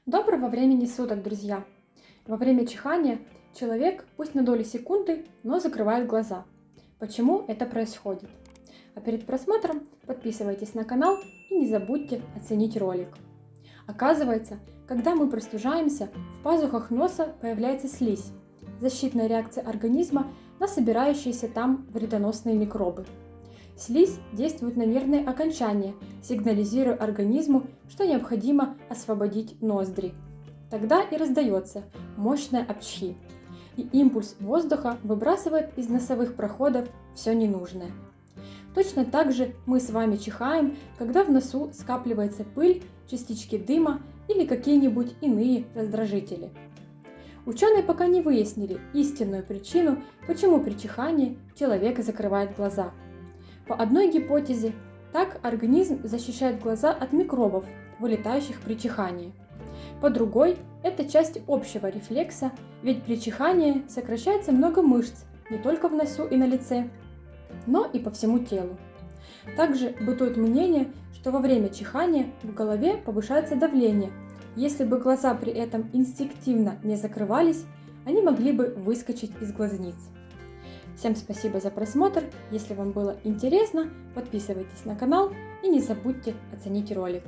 Доброго времени суток, друзья! Во время чихания человек, пусть на долю секунды, но закрывает глаза. Почему это происходит? А перед просмотром подписывайтесь на канал и не забудьте оценить ролик. Оказывается, когда мы простужаемся, в пазухах носа появляется слизь, защитная реакция организма на собирающиеся там вредоносные микробы. Слизь действует на нервные окончания, сигнализируя организму, что необходимо освободить ноздри. Тогда и раздается мощное апчхи, и импульс воздуха выбрасывает из носовых проходов все ненужное. Точно так же мы с вами чихаем, когда в носу скапливается пыль, частички дыма или какие-нибудь иные раздражители. Ученые пока не выяснили истинную причину, почему при чихании человек закрывает глаза. По одной гипотезе, так организм защищает глаза от микробов, вылетающих при чихании. По другой, это часть общего рефлекса, ведь при чихании сокращается много мышц не только в носу и на лице, но и по всему телу. Также бытует мнение, что во время чихания в голове повышается давление. Если бы глаза при этом инстинктивно не закрывались, они могли бы выскочить из глазниц. Всем спасибо за просмотр. Если вам было интересно, подписывайтесь на канал и не забудьте оценить ролик.